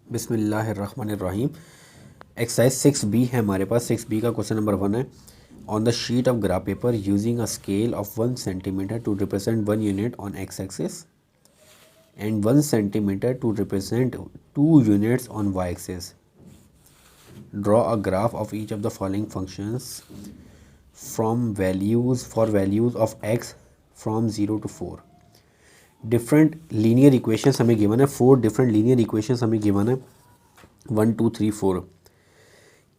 बिस्मिल्लाहिर्रहमानिर्रहीम। Exercise 6B है हमारे पास। 6B का क्वेश्चन नंबर 1 है। On the sheet of graph paper using a scale of 1 centimetre to represent 1 unit on x axis and 1 centimetre to represent 2 units on y axis, draw a graph of each of the following functions from values of x from 0 to 4। Different linear equations हमें given है। 4 different linear equations हमें given है, 1 2 3 4।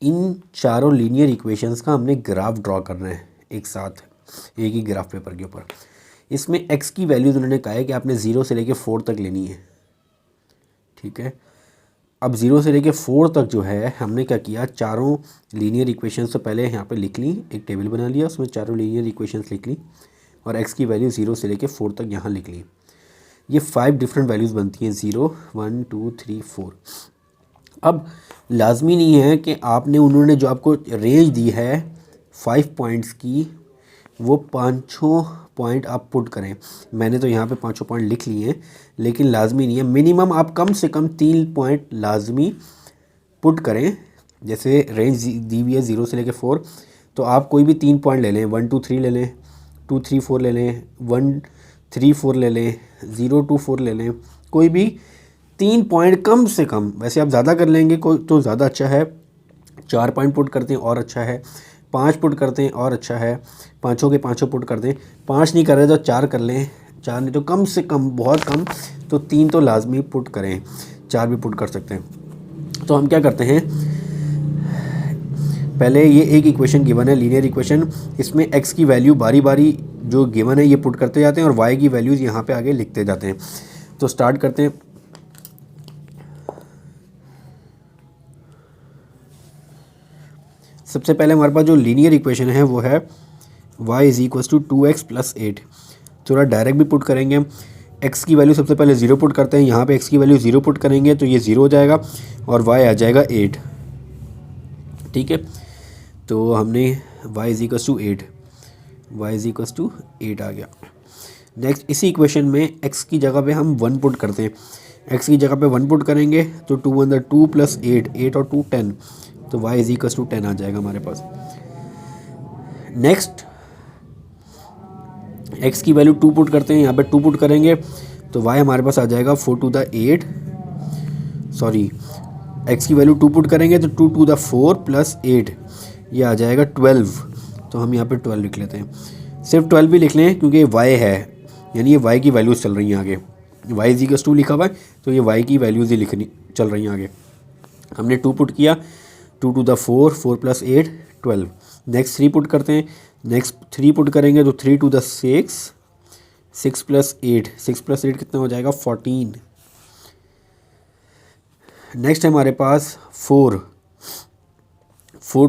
इन चारों linear equations का हमने graph draw करना है एक साथ, एक ही ग्राफ पेपर के ऊपर। इसमें एक्स की वैल्यूज़ उन्होंने कहा है कि आपने 0 से लेके 4 तक लेनी है, ठीक है। अब 0 से लेके 4 तक जो है हमने क्या किया, चारों लीनियर इक्वेशंस तो पहले यहाँ पे लिख ली, एक टेबल बना लिया, उसमें चारों लीनियर इक्वेशंस लिख ली और एक्स की वैल्यू 0 से लेके 4 तक यहाँ लिख ली। ये 5 डिफरेंट वैल्यूज़ बनती हैं, 0 1 2 3 4। अब लाजमी नहीं है कि उन्होंने जो आपको रेंज दी है 5 पॉइंट्स की, वो पाँचों पॉइंट आप पुट करें। मैंने तो यहाँ पे पाँचों पॉइंट लिख लिए हैं, लेकिन लाजमी नहीं है। मिनिमम आप कम से कम 3 पॉइंट लाजमी पुट करें। जैसे रेंज दी हुई है 0 से लेकर 4, तो आप कोई भी 3 पॉइंट ले लें, 1 2 3 ले लें, 2 3 4 ले लें, 1 3 4 ले लें, 0 2 4 ले लें, कोई भी 3 पॉइंट कम से कम। वैसे आप ज़्यादा कर लेंगे कोई तो ज़्यादा अच्छा है, 4 पॉइंट पुट करते हैं और अच्छा है, 5 पुट करते हैं और अच्छा है, पाँचों के पाँचों पुट कर दें। 5 नहीं कर रहे तो 4 कर लें, 4 नहीं तो कम से कम, बहुत कम तो 3 तो लाजमी पुट करें, 4 भी पुट कर सकते हैं। तो हम क्या करते हैं, पहले ये एक इक्वेशन गिवन है, लीनियर इक्वेशन, इसमें एक्स की वैल्यू बारी बारी जो गिवन है ये पुट करते जाते हैं और वाई की वैल्यूज़ यहाँ पे आगे लिखते जाते हैं। तो स्टार्ट करते हैं। सबसे पहले हमारे पास जो लीनियर इक्वेशन है वो है y = 2x + 8। थोड़ा डायरेक्ट भी पुट करेंगे। x की वैल्यू सबसे पहले 0 पुट करते हैं, यहाँ पे x की वैल्यू 0 पुट करेंगे तो ये 0 हो जाएगा और y आ जाएगा 8, ठीक है। तो हमने y = 8, y = 8 आ गया। नेक्स्ट इसी इक्वेशन में x की जगह पे हम 1 पुट करते हैं। x की जगह पे 1 पुट करेंगे तो 2 1 2 + 8, 8 और 2 10, तो y = 10 आ जाएगा हमारे पास। नेक्स्ट x की वैल्यू 2 पुट करते हैं, यहाँ पे 2 पुट करेंगे तो y हमारे पास आ जाएगा 4 to the 8, सॉरी x की वैल्यू 2 पुट करेंगे तो 2 to the 4 + 8, ये आ जाएगा 12। तो हम यहाँ पे 12 लिख लेते हैं, सिर्फ 12 भी लिख लें क्योंकि y है, यानी ये y की वैल्यूज़ चल रही हैं आगे। y = 2 लिखा हुआ है तो ये y की वैल्यूज़ ही लिखनी चल रही हैं आगे। हमने 2 पुट किया, 2 to the 4, 4 + 8 12। नेक्स्ट 3 पुट करते हैं, नेक्स्ट 3 पुट करेंगे तो 3 to the 6, 6 + 8, 6 + 8 कितना हो जाएगा 14। नेक्स्ट है हमारे पास 4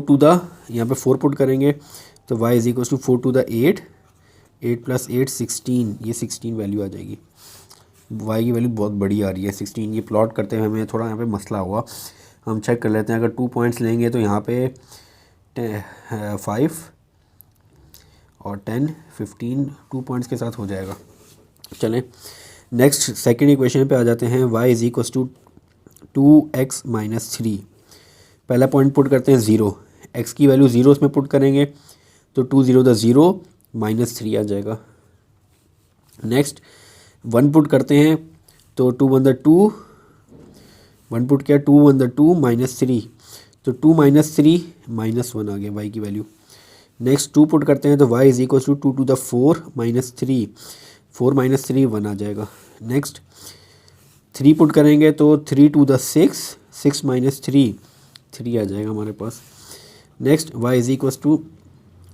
to the, यहाँ पे 4 पुट करेंगे तो y = 4 to the 8, 8 + 8 16, ये 16 वैल्यू आ जाएगी। y की वैल्यू बहुत बड़ी आ रही है 16। ये प्लॉट करते हुए हमें थोड़ा यहाँ पे मसला हुआ, हम चेक कर लेते हैं। अगर 2 पॉइंट्स लेंगे तो यहाँ पे 5 और 10 15 2 पॉइंट्स के साथ हो जाएगा। चलें नेक्स्ट सेकंड इक्वेशन पे आ जाते हैं। y = 2x - 3। पहला पॉइंट पुट करते हैं 0, x की वैल्यू 0 इसमें पुट करेंगे तो 2 0 the 0 -3 आ जाएगा। नेक्स्ट 1 पुट करते हैं तो 2 1 the 2, 1 पुट किया 2 1 the 2 -3, तो 2 -3 -1 आ गया y की वैल्यू। नेक्स्ट 2 पुट करते हैं तो y = 2 to the 4 -3, 4 -3 1 आ जाएगा। नेक्स्ट 3 पुट करेंगे तो 3 to the 6, 6 -3 3 आ जाएगा हमारे पास। नेक्स्ट y =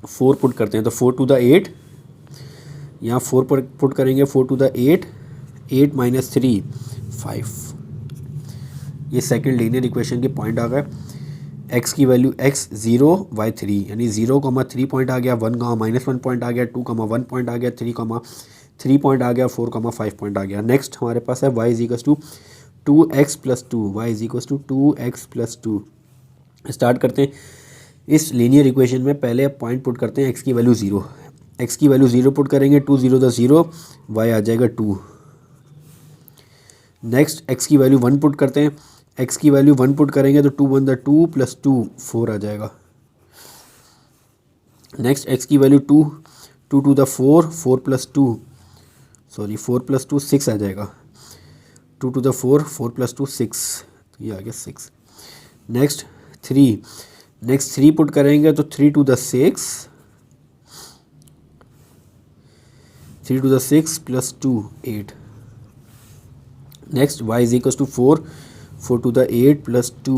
4 पुट करते हैं तो 4 to the 8, यहाँ 4 पर पुट करेंगे 4 to the 8, 8 -3 5। ये सेकंड लीनियर इक्वेशन के पॉइंट आ गए। x की वैल्यू x 0 y 3, यानी 0, 3 पॉइंट आ गया, 1, -1 पॉइंट आ गया, 2, 1 पॉइंट आ गया, 3 पॉइंट आ गया, 4, 5 पॉइंट आ गया। नेक्स्ट हमारे पास है y = 2x + 2, y = 2x + 2। Start करते हैं। इस लीनियर इक्वेशन में पहले पॉइंट पुट करते हैं, x की वैल्यू 0, x की वैल्यू 0 पुट करेंगे, 2 0 the 0, y आ जाएगा 2। नेक्स्ट x की वैल्यू 1 पुट करते हैं एक्स की वैल्यू 1 पुट करेंगे तो 2 1 2 प्लस 2 4 आ जाएगा। नेक्स्ट एक्स की वैल्यू 2 2 2 4 4 प्लस 2 सॉरी 4 प्लस 2 6 आ जाएगा। 2 2 4 4 प्लस 2 6, तो ये आ गया 6। नेक्स्ट 3 पुट करेंगे तो 3 2 6 3 2 6 plus 2 8। Next y is equal to 4 4 2 8 plus 2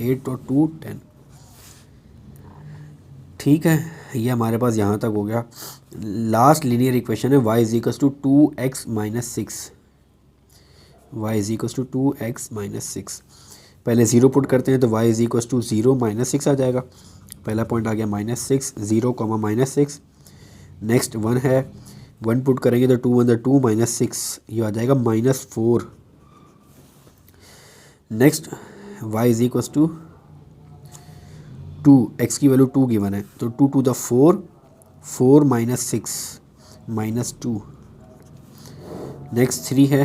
8 और 2 10। ठीक है, ये हमारे पास यहाँ तक हो गया। लास्ट लीनियर इक्वेशन है y is equal to 2x minus 6। y is equal to 2x minus 6। पहले 0 पुट करते हैं तो y is equal to 0 minus 6 आ जाएगा। पहला पॉइंट आ गया -6 0 कॉमा -6। नेक्स्ट 1 है, 1 पुट करेंगे तो 2 1 2 माइनस 6, ये आ जाएगा -4। Next y is equal to 2, x की वैल्यू 2 गिवन है तो 2 2 4 4 माइनस 6 माइनस 2। नेक्स्ट 3 है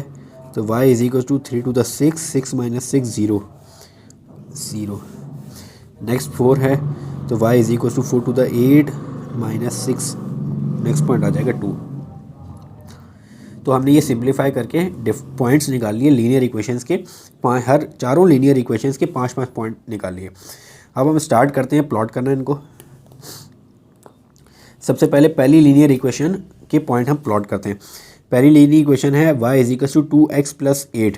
तो y is equal to 3 2 6 6 minus 6 0 0। Next 4 है तो y is equal to 4 2 8 minus 6। Next point आ जाएगा 2। तो हमने ये सिंप्लीफाई करके पॉइंट्स निकाल लिए लीनियर इक्वेशंस के। हर चारों लीनियर इक्वेशंस के 5-5 पॉइंट निकाल लिए। अब हम स्टार्ट करते हैं प्लॉट करना इनको। सबसे पहले पहली लीनियर इक्वेशन के पॉइंट हम प्लॉट करते हैं। पहली लीनियर इक्वेशन है y is equal to 2x plus 8।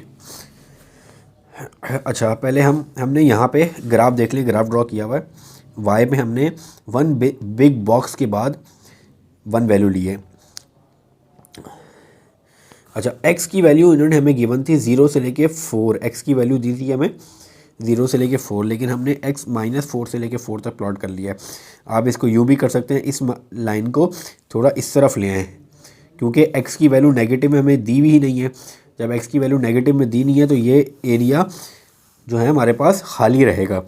अच्छा, पहले हमने यहाँ पे ग्राफ देख लिया, ग्राफ ड्रॉ किया हुआ है। y में हमने 1 बिग बॉक्स के बाद 1 वैल्यू ली है। अच्छा, x की वैल्यू इन्होंने हमें गिवन थी 0 से लेके 4। x की वैल्यू दी थी हमें 0 से लेके 4, लेकिन हमने x -4 से लेके 4 तक प्लॉट कर लिया है। आप इसको यूँ भी कर सकते हैं, इस लाइन को थोड़ा इस तरफ ले आएँ, क्योंकि x की वैल्यू नेगेटिव में हमें दी भी नहीं है। जब x की वैल्यू नेगेटिव में दी नहीं है तो ये एरिया जो है हमारे पास खाली रहेगा।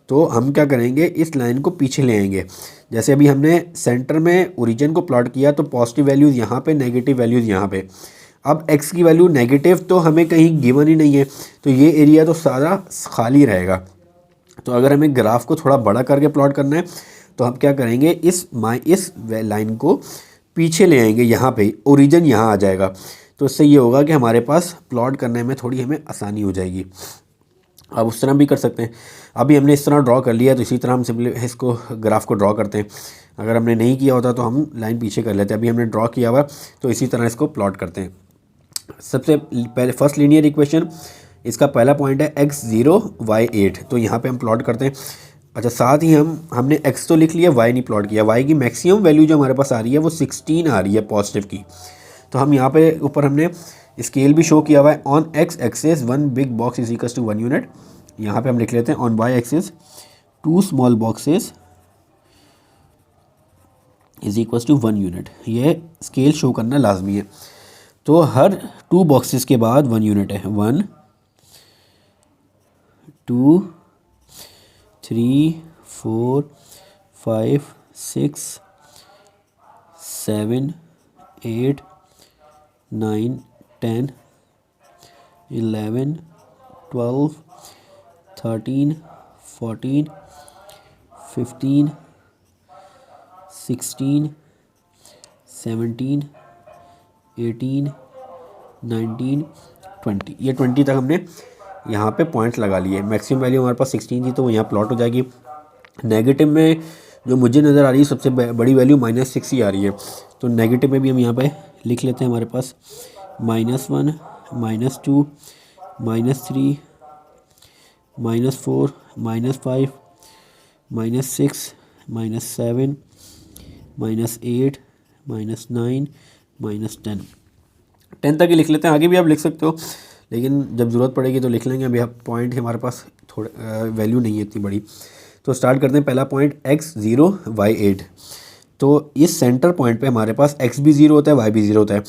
तो हम क्या करेंगे, इस लाइन को पीछे ले आएंगे। जैसे अभी हमने सेंटर में ओरिजिन को प्लॉट किया तो पॉजिटिव वैल्यूज़ यहाँ पे, नेगेटिव वैल्यूज़ यहाँ पे। अब x की वैल्यू नेगेटिव तो हमें कहीं गिवन ही नहीं है, तो ये एरिया तो सारा खाली रहेगा। तो अगर हमें ग्राफ को थोड़ा बड़ा करके प्लॉट करना है तो हम क्या करेंगे, इस लाइन को पीछे ले आएंगे, यहाँ पे ओरिजिन यहाँ आ जाएगा। तो इससे ये होगा कि हमारे पास प्लॉट करने में थोड़ी हमें आसानी हो जाएगी। अब उस तरह भी कर सकते हैं। अभी हमने इस तरह ड्रॉ कर लिया तो इसी तरह हम सिंपली इसको ग्राफ को ड्रॉ करते हैं। अगर हमने नहीं किया होता तो हम लाइन पीछे कर लेते हैं। अभी हमने ड्रॉ किया हुआ तो इसी तरह इसको प्लॉट करते हैं। सबसे पहले फर्स्ट लीनियर इक्वेशन, इसका पहला पॉइंट है x0 y8, तो यहाँ पे हम प्लॉट करते हैं। अच्छा, साथ ही हमने x तो लिख लिया, y नहीं प्लॉट किया। y की मैक्सिमम वैल्यू जो हमारे पास आ रही है वो 16 आ रही है पॉजिटिव की। तो हम यहाँ पे ऊपर हमने स्केल भी शो किया हुआ है। On x axis 1 big box is equal to 1 unit. यहाँ पे हम लिख लेते हैं on y axis 2 small boxes is equal to 1 unit. ये स्केल शो करना लाजमी है। तो हर 2 बॉक्सेस के बाद 1 यूनिट है। 1 2 3 4 5 6 7 8 9 10 11 12 13 14 15 16 17 18 19 20, ये 20 तक हमने यहाँ पे पॉइंट्स लगा लिए। मैक्सिमम वैल्यू हमारे पास 16 थी तो वो यहाँ प्लॉट हो जाएगी। नेगेटिव में जो मुझे नज़र आ रही है सबसे बड़ी वैल्यू -6 ही आ रही है, तो नेगेटिव में भी हम यहाँ पे लिख लेते हैं। हमारे पास -1 -2 -3 -4 -5 -6 -7 -8 -9 -10 10 तक ही लिख लेते हैं। आगे भी आप लिख सकते हो, लेकिन जब ज़रूरत पड़ेगी तो लिख लेंगे। अभी आप पॉइंट हमारे पास थोड़े वैल्यू नहीं है इतनी बड़ी। तो स्टार्ट करते हैं। पहला पॉइंट x0 y8। तो इस सेंटर पॉइंट पे हमारे पास x भी 0 होता है, y भी 0 होता है।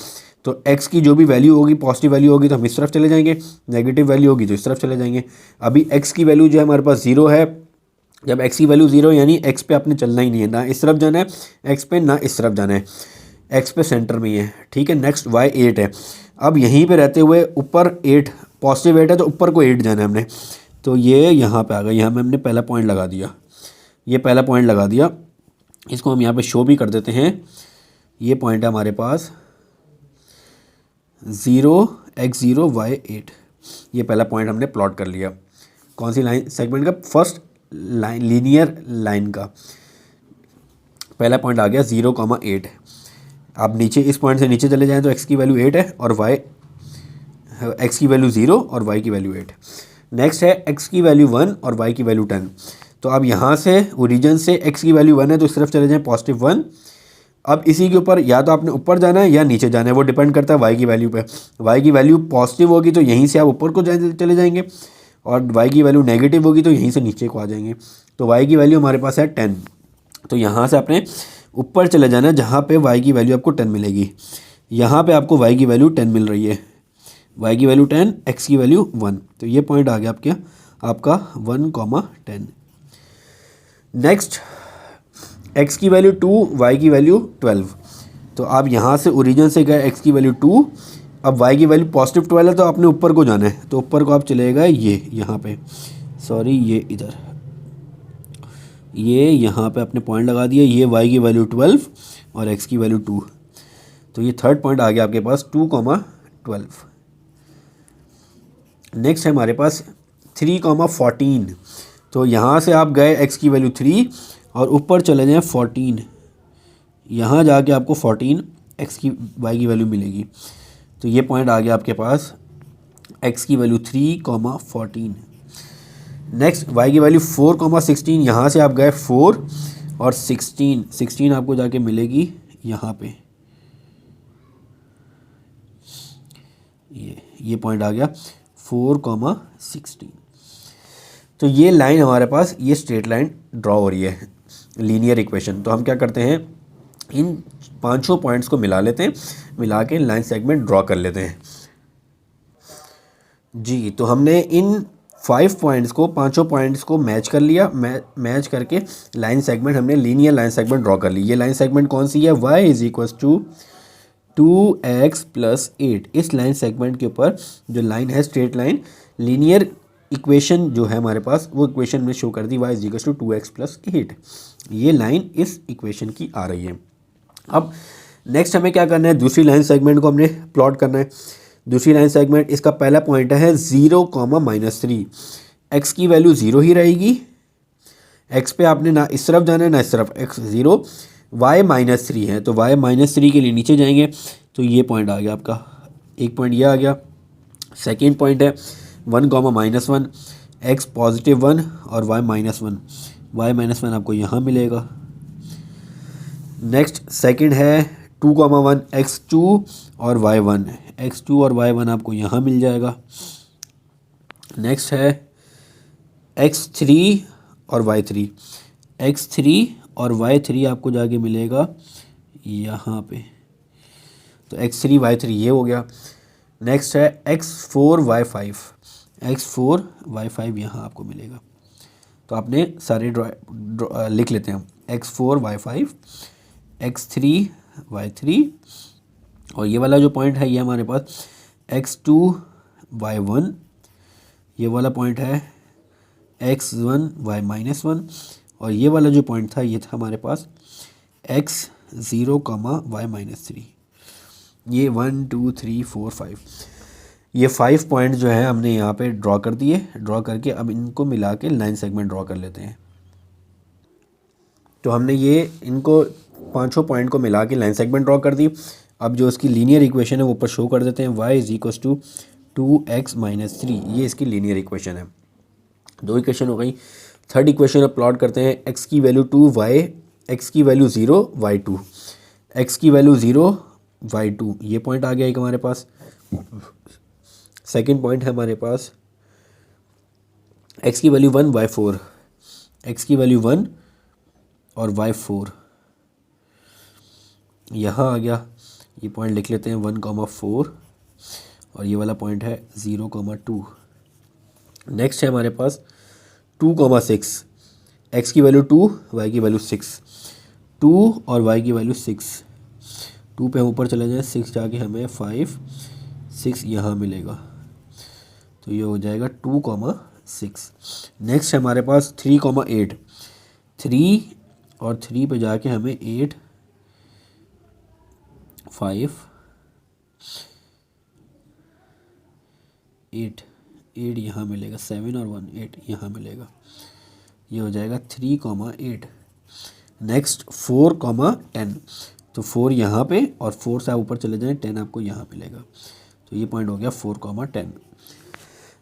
तो x की जो भी वैल्यू होगी, पॉजिटिव वैल्यू होगी तो हम इस तरफ चले जाएंगे, नेगेटिव वैल्यू होगी तो इस तरफ चले जाएंगे। अभी x की वैल्यू जो है हमारे पास 0 है। जब x की वैल्यू 0 यानी x पे आपने चलना ही नहीं है, ना इस तरफ जाना है x पे, ना इस तरफ जाना है। x पे सेंटर में ही है, ठीक है। नेक्स्ट y8 है। अब यहीं पे रहते हुए ऊपर 8 पॉजिटिव 8 है तो ऊपर को 8 जाना है हमने। तो ये यहाँ पे आ गया, यहाँ पे हमने पहला पॉइंट लगा दिया, ये पहला पॉइंट लगा दिया। इसको हम यहाँ पे शो भी कर देते हैं। ये पॉइंट है हमारे पास 0x0y8, ये पहला पॉइंट हमने प्लॉट कर लिया। कौन सी लाइन सेगमेंट का? फर्स्ट लाइन, लीनियर लाइन का पहला पॉइंट आ गया 0,8। आप नीचे इस पॉइंट से नीचे चले जाएं तो x की वैल्यू 8 है और x की वैल्यू 0 और y की वैल्यू 8। नेक्स्ट है x की वैल्यू 1 और y की वैल्यू 10। तो अब यहाँ से ओरिजिन से x की वैल्यू 1 है तो इस तरफ चले जाएं +1। अब इसी के ऊपर या तो आपने ऊपर जाना है या नीचे जाना है, वो डिपेंड करता है y की वैल्यू पे। y की वैल्यू पॉजिटिव होगी तो यहीं से आप ऊपर को चले जाएंगे, और y की वैल्यू नेगेटिव होगी तो यहीं से नीचे को आ जाएंगे। तो y की वैल्यू हमारे पास है 10, तो यहाँ से आपने ऊपर चले जाना है जहाँ पे y की वैल्यू आपको 10 मिलेगी। यहाँ पे आपको y की वैल्यू 10 मिल रही है, y की वैल्यू 10, x की वैल्यू 1, तो ये पॉइंट आ गया आपका 1,10। नेक्स्ट x की वैल्यू 2, y की वैल्यू 12। तो आप यहाँ से ओरिजिन से गए x की वैल्यू 2, अब y की वैल्यू +12 है तो आपने ऊपर को जाना है, तो ऊपर को आप चले गए ये यहाँ पे, सॉरी ये इधर, ये यहाँ पे अपने पॉइंट लगा दिया, ये y की वैल्यू 12 और x की वैल्यू 2, तो ये थर्ड पॉइंट आ गया आपके पास 2,12। नेक्स्ट है हमारे पास 3,14। तो यहाँ से आप गए x की वैल्यू 3 और ऊपर चले जाएं 14, यहाँ जाके आपको 14 x की y की वैल्यू मिलेगी। तो ये पॉइंट आ गया आपके पास x की वैल्यू 3,14। नेक्स्ट y की वैल्यू 4,16, यहाँ से आप गए 4 और 16 आपको जाके मिलेगी यहाँ पे, ये पॉइंट आ गया 4,16। तो ये लाइन हमारे पास, ये स्ट्रेट लाइन ड्रॉ हो रही है, लीनियर इक्वेशन। तो हम क्या करते हैं, इन पांचों पॉइंट्स को मिला लेते हैं, मिला के लाइन सेगमेंट ड्रॉ कर लेते हैं जी। तो हमने इन 5 पॉइंट्स को, पांचों पॉइंट्स को मैच कर लिया, मैच करके लाइन सेगमेंट, हमने लीनियर लाइन सेगमेंट ड्रॉ कर ली। ये लाइन सेगमेंट कौन सी है? y = 2x + 8। इस लाइन सेगमेंट के ऊपर जो लाइन है स्ट्रेट लाइन, लीनियर इक्वेशन जो है हमारे पास, वो इक्वेशन में शो कर दी y = 2x + 8। ये लाइन इस इक्वेशन की आ रही है। अब नेक्स्ट हमें क्या करना है, दूसरी लाइन सेगमेंट को हमने प्लॉट करना है। दूसरी लाइन सेगमेंट, इसका पहला पॉइंट है 0,-3। x की वैल्यू 0 ही रहेगी, x पे आपने ना इस तरफ जाना है ना इस तरफ, x 0, y -3 है तो y -3 के लिए नीचे जाएंगे, तो ये पॉइंट आ गया आपका, एक पॉइंट ये आ गया। सेकेंड पॉइंट है 1,-1, x +1 और y -1, y -1 आपको यहाँ मिलेगा। नेक्स्ट सेकंड है 2,1, x2 और y1, x2 और y1 आपको यहाँ मिल जाएगा। नेक्स्ट है x3 और y3, x3 और y3 आपको जाके मिलेगा यहाँ पे, तो x3 y3 ये हो गया। नेक्स्ट है x4 y5, x4 y5 यहाँ आपको मिलेगा। तो आपने सारे लिख लेते हैं, x4 y5, x3 y3, और ये वाला जो पॉइंट है ये हमारे पास x2 y1, ये वाला पॉइंट है x1 y -1, और ये वाला जो पॉइंट था ये था हमारे पास x0, y -3। ये 1 2 3 4 5, ये 5 पॉइंट जो है हमने यहाँ पे ड्रॉ कर दिए। ड्रॉ करके अब इनको मिला के लाइन सेगमेंट ड्रॉ कर लेते हैं। तो हमने ये इनको पांचों पॉइंट को मिला के लाइन सेगमेंट ड्रॉ कर दी। अब जो इसकी लीनियर इक्वेशन है वो ऊपर शो कर देते हैं, y = 2x - 3, ये इसकी लीनियर इक्वेशन है। दो इक्वेशन हो गई। थर्ड इक्वेशन अब प्लॉट करते हैं, x की वैल्यू 2, x की वैल्यू 0, y2, x की वैल्यू 0, y2, ये पॉइंट आ गया एक हमारे पास। सेकेंड पॉइंट है हमारे पास x की वैल्यू 1, y4, x की वैल्यू 1 और y4 यहाँ आ गया। ये पॉइंट लिख लेते हैं 1,4, और ये वाला पॉइंट है 0,2। नेक्स्ट है हमारे पास 2,6, x की वैल्यू 2, y की वैल्यू 6, 2 और y की वैल्यू 6, 2 पे हम ऊपर चले जाएं, 6 जाके हमें 5 6 यहाँ मिलेगा, तो ये हो जाएगा 2,6। 6। नेक्स्ट हमारे पास 3,8, 3 और 3 पे जाके हमें 8, 5, 8 यहाँ मिलेगा, 7 और 1 8 यहाँ मिलेगा, ये हो जाएगा 3,8। नेक्स्ट 4,10, तो 4 यहाँ पे और 4 से आप ऊपर चले जाएं 10 आपको यहाँ मिलेगा, तो ये पॉइंट हो गया 4,10।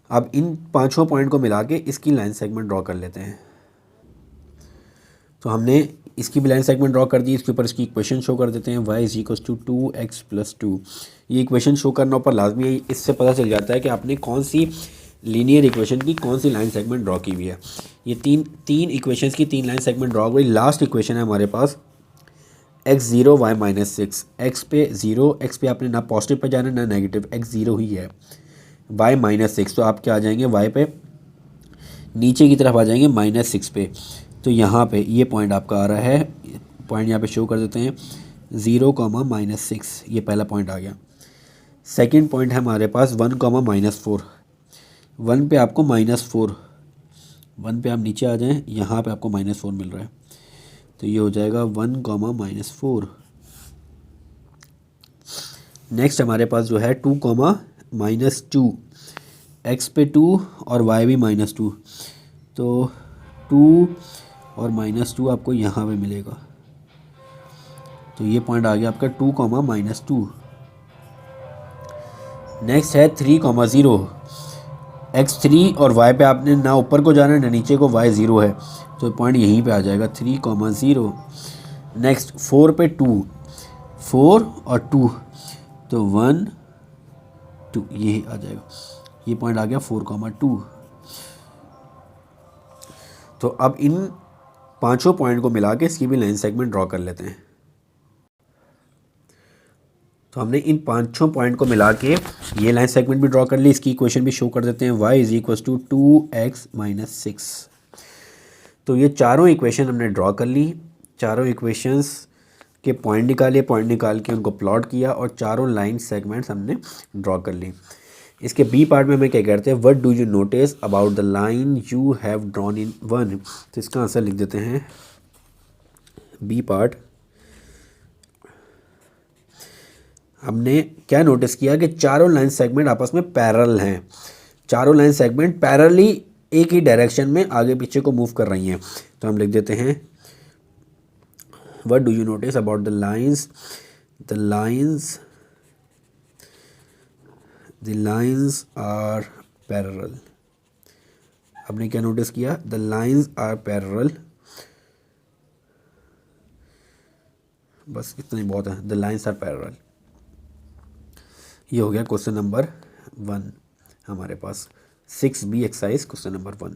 अब इन पांचों पॉइंट को मिला के इसकी लाइन सेगमेंट ड्रॉ कर लेते हैं। तो हमने इसकी भी लाइन सेगमेंट ड्रॉ कर दी, इसके ऊपर इसकी इक्वेशन शो कर देते हैं, y = 2x + 2। ये इक्वेशन शो करना ऊपर लाजमी है, इससे पता चल जाता है कि आपने कौन सी लीनियर इक्वेशन की कौन सी लाइन सेगमेंट ड्रॉ की हुई है। ये तीन इक्वेशंस की 3 लाइन सेगमेंट ड्रॉ हुई। लास्ट इक्वेशन है हमारे पास x0 y - 6, x पे 0, x पे आपने ना पॉजिटिव पे जाना ना नेगेटिव, x 0 ही है, y - 6, तो आप क्या आ जाएंगे y पे नीचे की तरफ आ जाएंगे -6 पे, तो यहाँ पे ये पॉइंट आपका आ रहा है, पॉइंट यहाँ पे शो कर देते हैं 0, -6, ये पहला पॉइंट आ गया। सेकंड पॉइंट है हमारे पास 1, -4, 1 पे आपको -4, 1 पे आप नीचे आ जाएं, यहाँ पे आपको -4 मिल रहा है, तो ये हो जाएगा 1, -4। नेक्स्ट हमारे पास जो है 2, -2, x पे 2 और y भी -2, तो 2 और -2 आपको यहाँ पे मिलेगा, तो ये पॉइंट आ गया आपका 2, -2। नेक्स्ट है 3,0, x3 और y पे आपने ना ऊपर को जाना है ना नीचे को, y 0 है, तो पॉइंट यहीं पे आ जाएगा 3,0। नेक्स्ट 4 पे 2, 4 और 2, तो 1 2 ये आ जाएगा, ये पॉइंट आ गया 4,2। तो अब इन पांचों पॉइंट को मिला के इसकी भी लाइन सेगमेंट ड्रॉ कर लेते हैं। तो हमने इन पांचों पॉइंट को मिला के ये लाइन सेगमेंट भी ड्रॉ कर ली, इसकी इक्वेशन भी शो कर देते हैं, y = 2x - 6। तो ये चारों इक्वेशन हमने ड्रॉ कर ली, चारों इक्वेशंस के पॉइंट निकाले, पॉइंट निकाल के उनको प्लॉट किया और चारों लाइन सेगमेंट्स हमने ड्रॉ कर ली। इसके बी पार्ट में हमें क्या कहते हैं, what do you notice about the line you have drawn in 1। तो इसका आंसर लिख देते हैं, बी पार्ट, हमने क्या नोटिस किया कि चारों लाइन सेगमेंट आपस में पैरेलल हैं, चारों लाइन सेगमेंट पैरेलली एक ही डायरेक्शन में आगे पीछे को मूव कर रही हैं। तो हम लिख देते हैं, what do you notice about the lines are parallel. आपने क्या नोटिस किया, द लाइन्स आर पैरेलल, बस इतना ही बहुत है, द लाइन्स आर पैरेलल। ये हो गया क्वेश्चन नंबर 1 हमारे पास, 6B एक्सरसाइज क्वेश्चन नंबर 1।